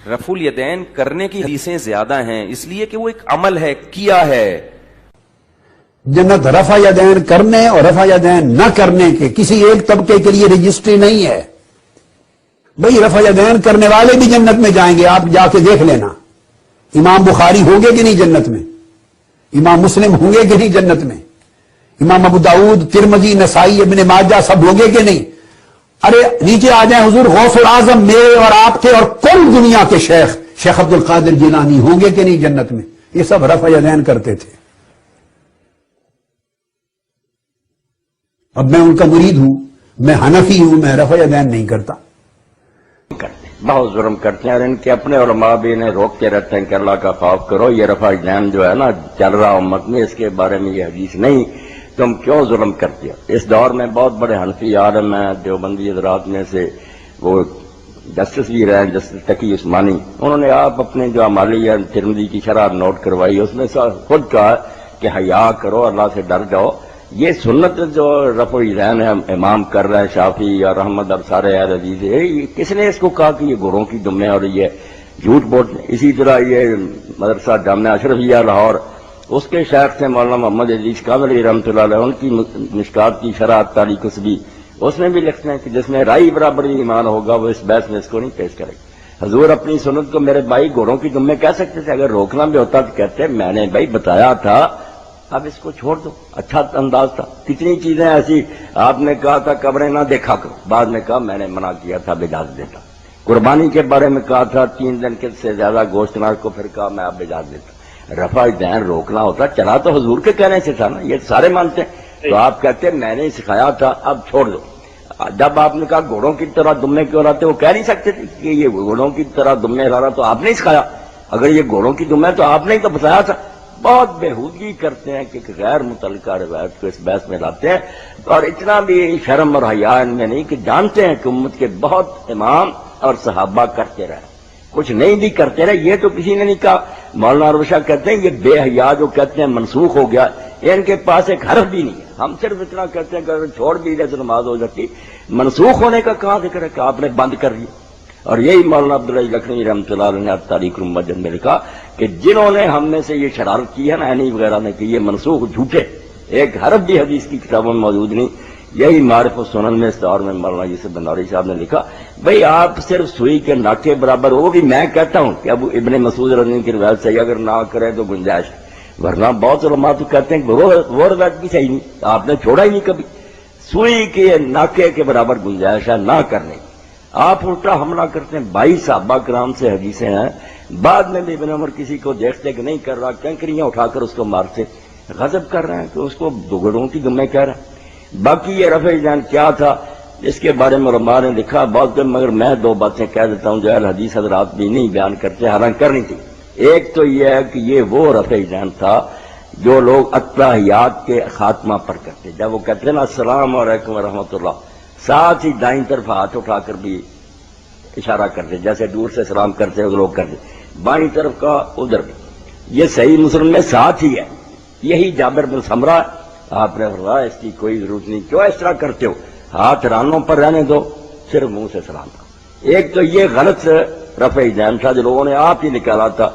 رفع الیدین کرنے کی حدیثیں زیادہ ہیں، اس لیے کہ وہ ایک عمل ہے، کیا ہے۔ جنت رفع یدین کرنے اور رفع یدین نہ کرنے کے کسی ایک طبقے کے لیے رجسٹری نہیں ہے۔ بھئی رفع یدین کرنے والے بھی جنت میں جائیں گے، آپ جا کے دیکھ لینا۔ امام بخاری ہوں گے کہ نہیں جنت میں؟ امام مسلم ہوں گے کہ نہیں جنت میں؟ امام ابو داؤد، ترمذی، نسائی، ابن ماجہ سب ہوں گے کہ نہیں؟ ارے نیچے آ جائیں، حضور غوث العظم میرے اور آپ کے اور کل دنیا کے شیخ عبد القادر جیلانی ہوں گے کہ نہیں جنت میں؟ یہ سب رفع یدین کرتے تھے۔ اب میں ان کا مرید ہوں، میں حنفی ہوں، میں رفع یدین نہیں کرتا۔ بہت ظلم کرتے ہیں، اور ان کے اپنے علماء بھی انہیں روکتے رہتے ہیں کہ اللہ کا خوف کرو، یہ رفع یدین جو ہے نا چل رہا امت میں، اس کے بارے میں یہ حدیث نہیں، تم کیوں ظلم کرتے ہو؟ اس دور میں بہت بڑے حنفی عالم ہیں دیوبندی حضرات میں سے، وہ جسٹس بھی رہے، جسٹس تقی عثمانی، انہوں نے آپ اپنے جو عمالی ترمذی کی شرح نوٹ کروائی، اس میں خود کہا کہ حیا کرو، اللہ سے ڈر جاؤ۔ یہ سنت جو رفع الیدین امام کر رہے ہیں شافعی اور احمد اور سارے اہل حدیث، کس نے اس کو کہا کہ یہ گھوڑوں کی دم ہے اور یہ جھوٹ بولتے؟ اسی طرح یہ مدرسہ جامعہ اشرفیہ لاہور، اس کے شیخ تھے مولانا محمد عزیز کاملی رحمۃ اللہ علیہ، ان کی مشکات کی شرح تاریخ کسبی، اس میں بھی لکھتے ہیں کہ جس میں رائی برابری ایمان ہوگا وہ اس بحث میں اس کو نہیں پیش کرے گا۔ حضور اپنی سنت کو میرے بھائی گھوڑوں کی دم میں کہہ سکتے تھے، اگر روکنا بھی ہوتا تو کہتے میں نے بھائی بتایا تھا، اب اس کو چھوڑ دو، اچھا انداز تھا۔ کتنی چیزیں ایسی آپ نے کہا تھا قبریں نہ دیکھا کرو، بعد میں کہا میں نے منع کیا تھا، اجازت دیتا۔ قربانی کے بارے میں کہا تھا 3 دن کے سے زیادہ گوشت نہ کو، پھر کہا میں اب اجازت دیتا۔ رفع الیدین روکنا ہوتا چلا تو حضور کے کہنے سے تھا نا، یہ سارے مانتے ہیں، تو آپ کہتے میں نے سکھایا تھا اب چھوڑ دو۔ جب آپ نے کہا گھوڑوں کی طرح دمے کیوں لاتے، وہ کہہ نہیں سکتے تھے کہ یہ گھوڑوں کی طرح دمے لا رہا، تو آپ نے سکھایا، اگر یہ گھوڑوں کی دمے تو آپ نے تو بتایا تھا۔ بہت بےہودگی کرتے ہیں کہ غیر متعلقہ روایت کو اس بحث میں لاتے ہیں، اور اتنا بھی شرم اور حیا ان میں نہیں کہ جانتے ہیں کہ امت کے بہت امام اور صحابہ کرتے رہے، کچھ نہیں بھی کرتے رہے، یہ تو کسی نے نہیں کہا۔ مولانا روشہ کہتے ہیں یہ بے حیا جو کہتے ہیں منسوخ ہو گیا، ان کے پاس ایک حرف بھی نہیں ہے، ہم صرف اتنا کہتے ہیں کہ اگر چھوڑ بھی دے تو نماز ہو جاتی، منسوخ ہونے کا کہاں ذکر ہے کہ آپ نے بند کر دیا؟ اور یہی مولانا عبدالعزیز لکھنوی رحمۃ اللہ علیہ نے تاریخ المسجد میں لکھا کہ جنہوں نے ہم میں سے یہ شرارت کی ہے نا عینی وغیرہ نے کہ یہ منسوخ جھوٹے، ایک حرف بھی حدیث کی کتابوں میں موجود نہیں۔ یہی معرف و سنن میں اس دور میں مولانا یوسف بنداری صاحب نے لکھا بھئی آپ صرف سوئی کے ناکے برابر، وہ بھی میں کہتا ہوں کہ اب ابن مسعود رضی اللہ عنہ کی روایت صحیح اگر نہ کریں تو گنجائش ہے، ورنہ بہت علماء تو کہتے ہیں کہ وہ روایت بھی صحیح نہیں، آپ نے چھوڑا ہی نہیں کبھی، سوئی کے ناکے کے برابر گنجائش ہے نہ کرنے کی۔ آپ الٹا حملہ کرتے ہیں، 22 صحابہ کرام سے حدیثیں ہیں، بعد میں بھی ابن عمر کسی کو دیکھتے کہ نہیں کر رہا، کنکریاں اٹھا کر اس کو مارتے، غضب کر رہے ہیں کہ اس کو گھوڑوں کی دمیں کہہ رہے ہیں۔ باقی یہ رفع الیدین کیا تھا اس کے بارے میں علماء نے لکھا بہت، مگر میں 2 باتیں کہہ دیتا ہوں جو اہل حدیث حضرات بھی نہیں بیان کرتے، حالانکہ کرنی تھی۔ ایک تو یہ ہے کہ یہ وہ رفع الیدین تھا جو لوگ اتحیات کے خاتمہ پر کرتے، جب وہ کہتے ہیں نا السلام علیکم ورحمۃ اللہ، ساتھ ہی دائیں طرف ہاتھ اٹھا کر بھی اشارہ کرتے، جیسے دور سے سلام کرتے ہیں لوگ کرتے، بائیں طرف کا ادھر بھی۔ یہ صحیح مسلم میں ساتھ ہی ہے، یہی جابر بن سمرہ، آپ نے فرمایا اس کی کوئی ضرورت نہیں، کیوں اس طرح کرتے ہو، ہاتھ رانوں پر رہنے دو، صرف منہ سے سلام کرو۔ ایک تو یہ غلط رفع الیدین تھا جو لوگوں نے آپ ہی نکالا تھا،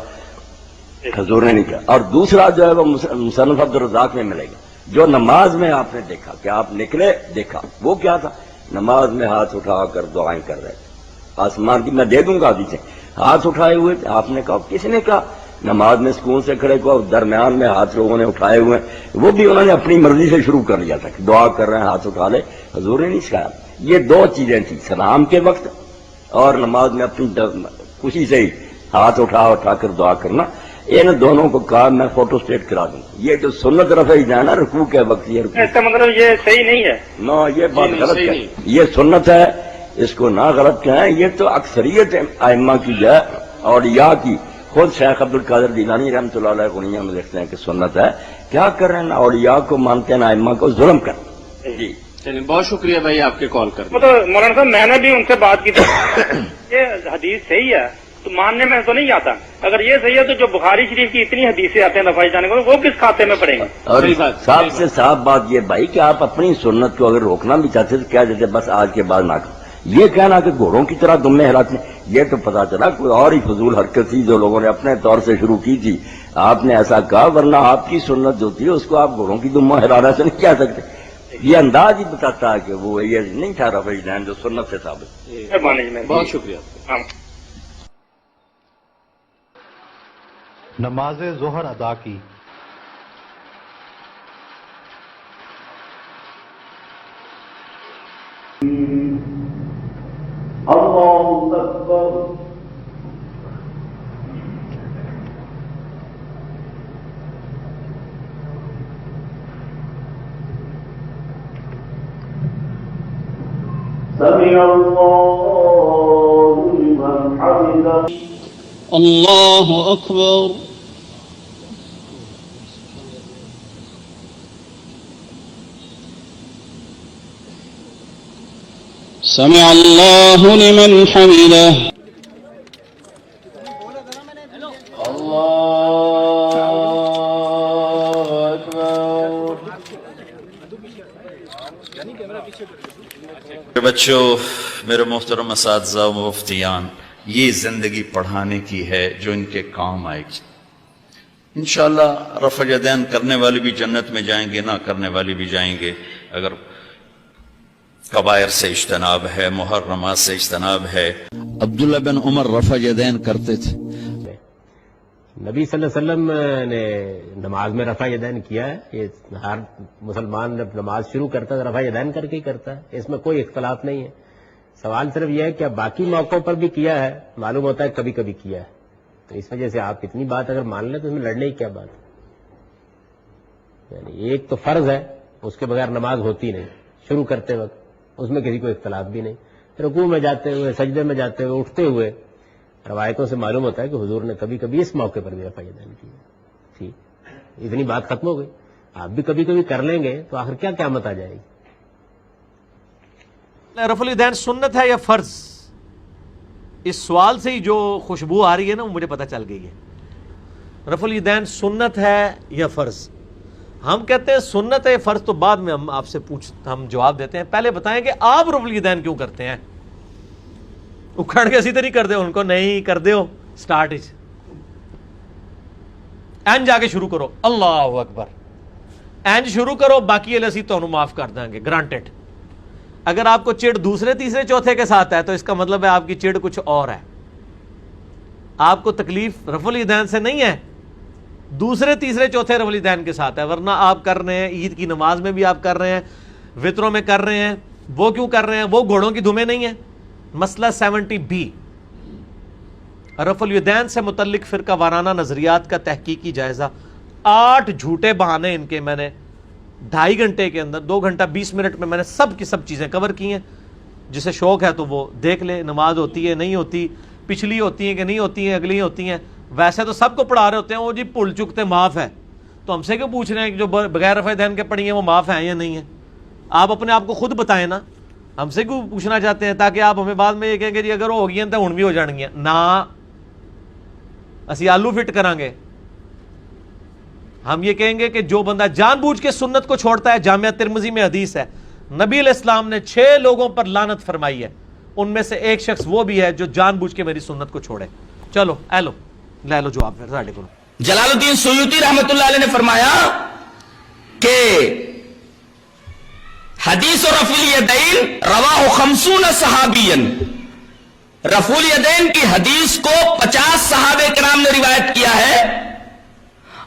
حضور نے نکالا، اور دوسرا جو ہے وہ مصنف عبدالرزاق میں ملے گا، جو نماز میں آپ نے دیکھا کہ آپ نکلے دیکھا، وہ کیا تھا، نماز میں ہاتھ اٹھا کر دعائیں کر رہے تھے، آسمان کی میں دے دوں گا حدیثیں، ہاتھ اٹھائے ہوئے تھے۔ آپ نے کہا کس نے کہا نماز میں سکون سے کھڑے کو، درمیان میں ہاتھ لوگوں نے اٹھائے ہوئے ہیں، وہ بھی انہوں نے اپنی مرضی سے شروع کر لیا تھا کہ دعا کر رہے ہیں ہاتھ اٹھا لے، حضور نے نہیں سکھایا۔ یہ 2 چیزیں تھیں، سلام کے وقت اور نماز میں اپنی خوشی سے ہی ہاتھ اٹھا کر دعا کرنا، ان دونوں کو کہا میں فوٹو اسٹیٹ کرا دوں۔ یہ جو سنت رفع الیدین ہے رکوع کے وقت، یہ اس کا مطلب یہ صحیح نہیں ہے نہ، یہ بات غلط ہے، یہ سنت ہے، اس کو نہ غلط کہیں، یہ تو اکثریت ائمہ کی ہے، اولیاء کی، خود شیخ عبد القادر جیلانی رحمۃ اللہ علیہ غنیہ میں لکھتے ہیں کہ سنت ہے، کیا کر رہے ہیں، نہ اولیاء کو مانتے ہیں نہ ائمہ کو، ظلم کر۔ جی چلیے بہت شکریہ بھائی آپ کے کال کرنے۔ تو مولانا صاحب میں نے بھی ان سے بات کی تھی، یہ حدیث صحیح ہے تو ماننے میں تو نہیں آتا، اگر یہ صحیح ہے تو جو بخاری شریف کی اتنی حدیثیں آتے ہیں دفاعی جانے کو، وہ کس کھاتے میں پڑیں گے؟ اور صاف سے صاف بات یہ بھائی کہ آپ اپنی سنت کو اگر روکنا بھی چاہتے تو کیا دیتے بس آج کے بعد نہ کرو، یہ کہنا کہ گھوڑوں کی طرح دمیں ہلاتے ہیں، یہ تو پتا چلا کوئی اور ہی فضول حرکت تھی جو لوگوں نے اپنے طور سے شروع کی تھی. آپ نے ایسا کہا، ورنہ آپ کی سنت جو تھی اس کو آپ گھوڑوں کی دمہ ہلانا سے نہیں کہہ سکتے. یہ انداز ہی بتاتا ہے کہ وہ یہ نہیں تھا رفع یدین جو سنت سے ثابت. بہت شکریہ. نماز ظہر ادا کی. اللہ اکبر. سمع اللہ لمن حمدہ. اللہ اکبر. سمع اللہ لمن حمدہ. بچوں، میرے محترم اساتذہ و مفتیان، یہ زندگی پڑھانے کی ہے جو ان کے کام آئے گی. انشاءاللہ رفع یدین کرنے والے بھی جنت میں جائیں گے، نہ کرنے والے بھی جائیں گے. اگر کبائر سے اجتناب ہے، محرمات سے اجتناب ہے. عبداللہ بن عمر رفع یدین کرتے تھے. نبی صلی اللہ علیہ وسلم نے نماز میں رفع یدین کیا ہے. یہ ہر مسلمان جب نماز شروع کرتا ہے رفع یدین کر کے ہی کرتا ہے، اس میں کوئی اختلاف نہیں ہے. سوال صرف یہ ہے کہ باقی موقعوں پر بھی کیا ہے، معلوم ہوتا ہے کبھی کبھی کیا ہے. تو اس وجہ سے آپ اتنی بات اگر مان لیں تو اس میں لڑنے کی کیا بات ہے. یعنی ایک تو فرض ہے، اس کے بغیر نماز ہوتی نہیں شروع کرتے وقت، اس میں کسی کو اختلاف بھی نہیں. رکوع میں جاتے ہوئے، سجدے میں جاتے ہوئے، اٹھتے ہوئے، روایتوں سے معلوم ہوتا ہے کہ حضور نے کبھی کبھی اس موقع پر بھی رفع یدین کی. ٹھیک، اتنی بات ختم ہو گئی. آپ بھی کبھی کبھی کر لیں گے تو آخر کیا قیامت آ جائے گی. رفع الیدین سنت ہے یا فرض؟ اس سوال سے ہی جو خوشبو آ رہی ہے نا وہ مجھے پتہ چل گئی ہے. رفع الیدین سنت ہے یا فرض؟ ہم کہتے ہیں سنت ہے فرض تو بعد میں ہم آپ سے ہم جواب دیتے ہیں. پہلے بتائیں کہ آپ رفع الیدین کیوں کرتے ہیں؟ اکھڑ کے سیدھے نہیں کر دے ان کو، نہیں کر دے ہو سٹارٹ این جا کے شروع کرو اللہ اکبر، این شروع کرو، باقی اللہ سی تو معاف کر دیں گے، گرانٹڈ. اگر آپ کو چڑ دوسرے تیسرے چوتھے کے ساتھ ہے تو اس کا مطلب ہے آپ کی چڑ کچھ اور ہے. آپ کو تکلیف رفع الیدین سے نہیں ہے، دوسرے تیسرے چوتھے رفع الیدین کے ساتھ ہے. ورنہ آپ کر رہے ہیں، عید کی نماز میں بھی آپ کر رہے ہیں، وطروں میں کر رہے ہیں. وہ کیوں کر رہے ہیں؟ وہ گھوڑوں کی دھومیں نہیں ہیں. مسئلہ 70B رفع الیدین سے متعلق فرقہ وارانہ نظریات کا تحقیقی جائزہ. 8 جھوٹے بہانے ان کے میں نے 2.5 گھنٹے کے اندر 2 گھنٹہ 20 منٹ میں نے سب کی سب چیزیں کور کی ہیں. جسے شوق ہے تو وہ دیکھ لے. نماز ہوتی ہے نہیں ہوتی، پچھلی ہوتی ہیں کہ نہیں ہوتی ہیں، اگلی ہوتی ہیں. ویسے تو سب کو پڑھا رہے ہوتے ہیں، وہ جی بھول چکتے معاف ہے. تو ہم سے کیوں پوچھ رہے ہیں کہ جو بغیر رفع الیدین کے پڑھی ہیں وہ معاف ہیں یا نہیں ہیں؟ آپ اپنے آپ کو خود بتائیں نا. ہم سے کیوں پوچھنا چاہتے ہیں تاکہ آپ ہمیں بعد میں یہ کہیں گے جی اگر وہ ہو گئی ہیں تو ہن بھی ہو جان گیا. نہ اسی آلو فٹ کریں گے. ہم یہ کہیں گے کہ جو بندہ جان بوجھ کے سنت کو چھوڑتا ہے، جامعہ ترمذی میں حدیث ہے نبی علیہ السلام نے 6 لوگوں پر لعنت فرمائی ہے، ان میں سے ایک شخص وہ بھی ہے جو جان بوجھ کے میری سنت کو چھوڑے. چلو لے لو جواب پھر ساڈے کو. جلال الدین سیوطی رحمۃ اللہ علیہ نے فرمایا کہ حدیث رفع الیدین رواہ 50 صحابیا، رفع الیدین کی حدیث کو 50 صحابہ کرام نے روایت کیا ہے.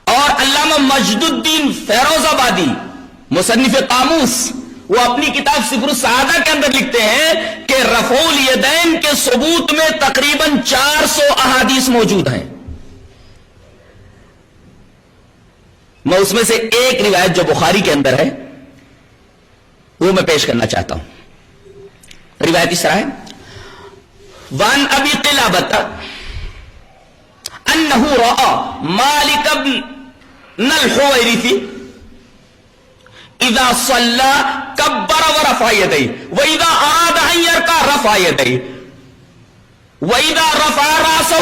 اور علامہ مجد الدین فیروز آبادی مصنف قاموس وہ اپنی کتاب سفر السعادہ کے اندر لکھتے ہیں کہ رفع الیدین کے ثبوت میں تقریباً 400 احادیث موجود ہیں. میں اس میں سے ایک روایت جو بخاری کے اندر ہے وہ میں پیش کرنا چاہتا ہوں. روایت اس طرح ہے: وان ابی قلابۃ انہ رأى مالک بن الحویرث اذا صلى کبر ورفع یدیہ واذا اراد ان یرکع رفع یدیہ واذا رفع راسہ